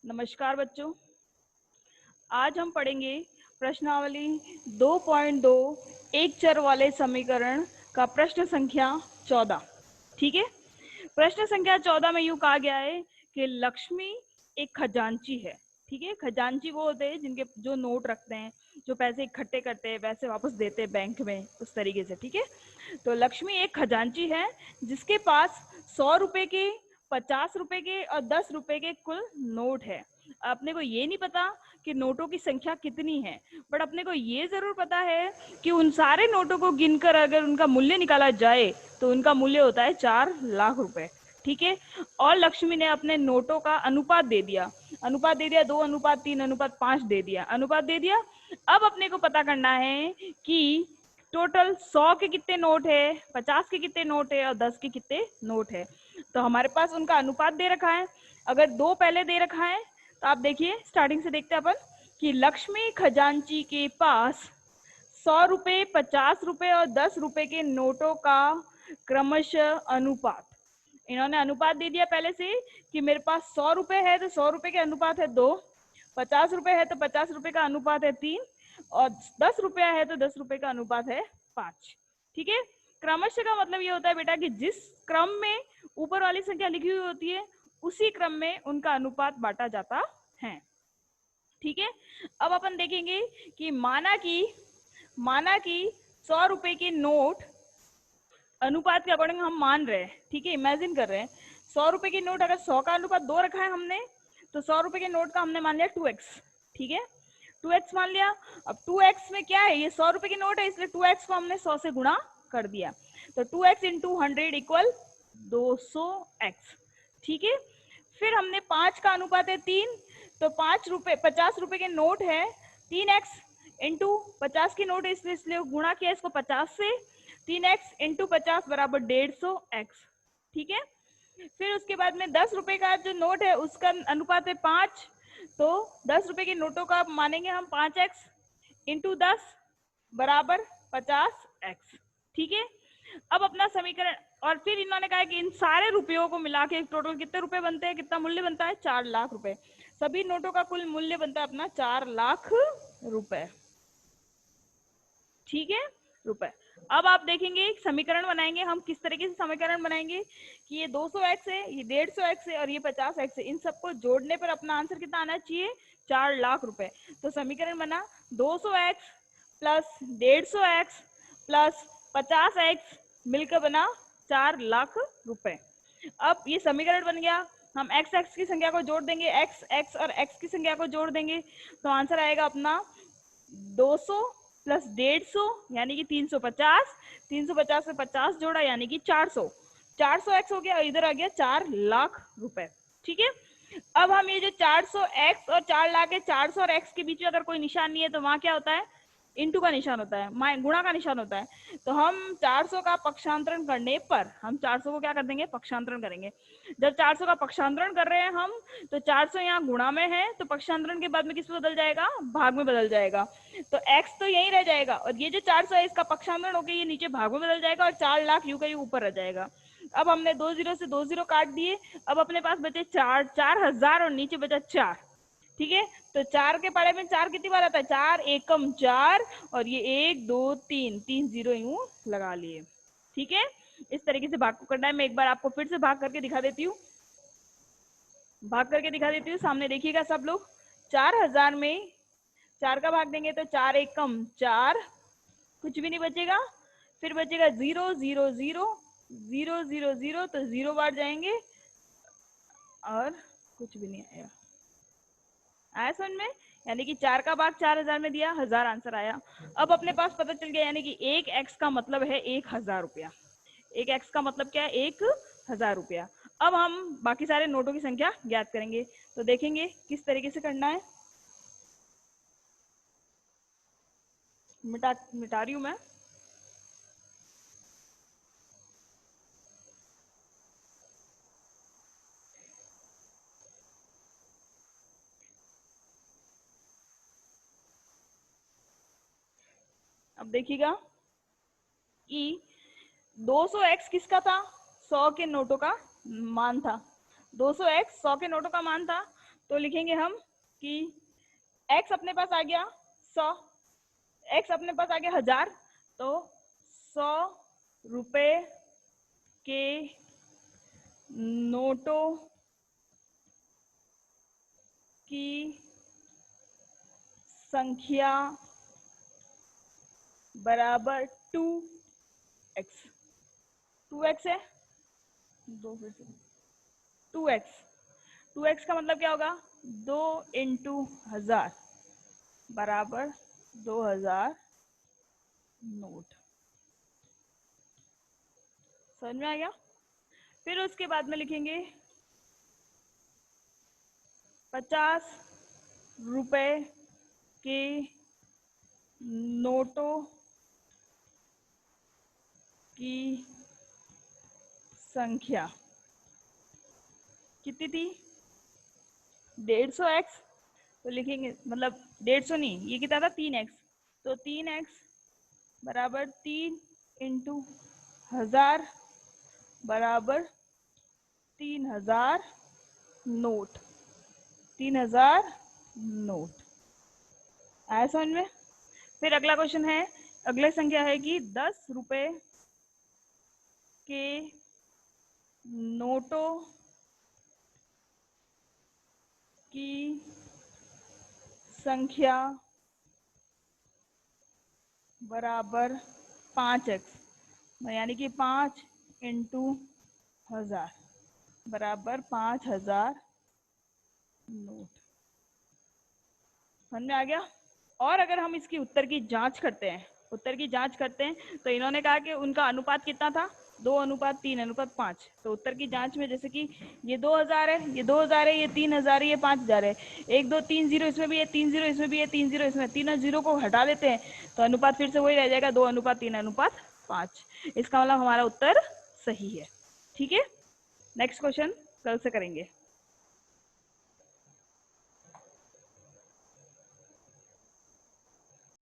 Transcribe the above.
नमस्कार बच्चों, आज हम पढ़ेंगे प्रश्नावली 2.2 एक चर वाले समीकरण का प्रश्न संख्या 14। ठीक है। प्रश्न संख्या 14 में यूं कहा गया है कि लक्ष्मी एक खजांची है। ठीक है। खजांची वो होते हैं जिनके जो नोट रखते हैं, जो पैसे इकट्ठे करते हैं, पैसे वापस देते हैं बैंक में, उस तरीके से। ठीक है। तो लक्ष्मी एक खजांची है जिसके पास 100 रुपए के, 50 रुपए के और 10 रुपए के कुल नोट है। अपने को ये नहीं पता कि नोटों की संख्या कितनी है, बट अपने को ये जरूर पता है कि उन सारे नोटों को गिनकर अगर उनका मूल्य निकाला जाए तो उनका मूल्य होता है 4 लाख रुपए। ठीक है। और लक्ष्मी ने अपने नोटों का अनुपात दे दिया। 2:3:5 दे दिया। अनुपात दे दिया। अब अपने को पता करना है कि टोटल 100 के कितने नोट है, 50 के कितने नोट है और 10 के कितने नोट है। तो हमारे पास उनका अनुपात दे रखा है। अगर 2 पहले दे रखा है तो आप देखिए, स्टार्टिंग से देखते हैं अपन कि लक्ष्मी खजांची के पास 100 रुपए, 50 रुपए और 10 रुपए के नोटों का क्रमशः अनुपात। इन्होंने अनुपात दे दिया पहले से कि मेरे पास 100 रुपए है तो 100 रुपए के अनुपात है 2, 50 रुपए है तो 50 रुपए का अनुपात है 3 और 10 रुपया है तो 10 रुपए का अनुपात है 5। ठीक है। क्रमशः का मतलब ये होता है बेटा कि जिस क्रम में ऊपर वाली संख्या लिखी हुई होती है उसी क्रम में उनका अनुपात बांटा जाता है। ठीक है। अब अपन देखेंगे कि माना कि 100 रुपए के नोट अनुपात के अकॉर्डिंग हम मान रहे हैं। ठीक है। इमेजिन कर रहे हैं 100 रुपए के नोट, अगर 100 का अनुपात 2 रखा है हमने तो 100 रुपए के नोट का हमने मान लिया 2x। ठीक है। 2x मान लिया। अब 2x में क्या है, ये 100 रुपए की नोट है इसलिए 2x को हमने 100 से गुणा कर दिया। तो 2x इंटू 100 इक्वल 200x। ठीक है। फिर हमने 5 का अनुपात है 3, तो 50 रुपए के नोट है 3x इंटू 50 की नोट है इसलिए गुणा किया इसको 50 से। 3x इंटू 50 बराबर 150x। ठीक है। फिर उसके बाद में 10 रुपए का जो नोट है उसका अनुपात है 5, तो 10 रुपए के नोटों का मानेंगे हम 5x इंटू 10 बराबर 50x। ठीक है। अब अपना समीकरण, और फिर इन्होंने कहा कि इन सारे रुपयों को मिला के टोटल कितने रुपए बनते हैं, कितना मूल्य बनता है, 4 लाख रुपए। सभी नोटों का कुल मूल्य बनता है अपना 4 लाख रुपए। ठीक है, रुपए। अब आप देखेंगे समीकरण बनाएंगे हम, किस तरीके से समीकरण बनाएंगे कि ये 200x है, ये 150x है और ये 50x है। इन सबको जोड़ने पर अपना आंसर कितना आना चाहिए, 4 लाख रुपए। तो समीकरण बना 200x plus 150x plus 50x मिलकर बना 4 लाख रुपए। अब ये समीकरण बन गया। हम x की संख्या को जोड़ देंगे, x और x की संख्या को जोड़ देंगे तो आंसर आएगा अपना 200 प्लस 150 यानी कि 350। 350 से 50 जोड़ा यानी कि 400। 400x हो गया और इधर आ गया 4 लाख रुपए। ठीक है। अब हम ये जो 400x और 4 लाख है, 400 और x के बीच में अगर कोई निशान नहीं है तो वहां क्या होता है, इंटू का निशान होता है, गुणा का निशान होता है। तो हम 400 का पक्षांतरण करने पर हम 400 को क्या कर देंगे, पक्षांतरण करेंगे। जब 400 का पक्षांतरण कर रहे हैं हम तो 400 यहाँ गुणा में है तो पक्षांतरण के बाद में किस में बदल जाएगा, भाग में बदल जाएगा। तो x तो यही रह जाएगा और ये जो 400 है इसका पक्षांतरण होकर ये नीचे भाग में बदल जाएगा और 4 लाख यू का यू ऊपर रह जाएगा। अब हमने 2 जीरो से 2 जीरो काट दिए। अब अपने पास बचे 4,000 और नीचे बचा 4। ठीक है। तो 4 के पारे में 4 कितनी बार आता है, 4 एकम 4 और ये 1 2 3 3 जीरो यूं लगा लिए। ठीक है। इस तरीके से भाग को करना है। मैं एक बार आपको फिर से भाग करके दिखा देती हूँ, सामने देखिएगा सब लोग। 4,000 में 4 का भाग देंगे तो 4 एकम 4, कुछ भी नहीं बचेगा। फिर बचेगा 0 0 0 0 0 0, तो 0 बार जाएंगे और कुछ भी नहीं आया। आया समझ में, यानी कि 4 का भाग 4,000 में दिया, 1000 आंसर आया। अब अपने पास पता चल गया यानी कि 1x का मतलब है 1,000 रुपया। 1x का मतलब क्या है, 1,000 रुपया। अब हम बाकी सारे नोटों की संख्या ज्ञात करेंगे। तो देखेंगे किस तरीके से करना है। मिटा रही हूं मैं। अब देखिएगा कि 200x किसका था, 100 के नोटों का मान था। 200x 100 के नोटों का मान था। तो लिखेंगे हम कि x अपने पास आ गया 100, x अपने पास आ गया 1000, तो 100 रुपए के नोटों की संख्या बराबर 2x। 2x है, 2x। 2x का मतलब क्या होगा? 2 इंटू 1000 बराबर 2000 नोट। समझ में आ गया? फिर उसके बाद में लिखेंगे 50 रुपए के नोटों की संख्या कितनी थी? 150x। तो लिखेंगे, मतलब 150 नहीं, ये कितना था? 3x। तो 3x बराबर 3 इंटू 1000 बराबर 3000 नोट। 3000 नोट। आया समझ में? फिर अगला क्वेश्चन है, अगला संख्या है कि 10 रुपए के नोटों की संख्या बराबर 5x, यानी कि 5 इंटू 1000 बराबर 5000 नोट। समझ में आ गया? और अगर हम इसकी उत्तर की जांच करते हैं, तो इन्होंने कहा कि उनका अनुपात कितना था? 2:3:5। तो उत्तर की जांच में, जैसे कि ये 2000 है, ये 2000 है, ये 3000 है, ये 5000 है, 1 2 3 0 इसमें भी है, 3 0 इसमें भी है, 3 0 इसमें, तीनों जीरो को हटा देते हैं तो अनुपात फिर से वही रह जाएगा, 2:3:5। इसका मतलब हमारा उत्तर सही है। ठीक है, नेक्स्ट क्वेश्चन कल से करेंगे।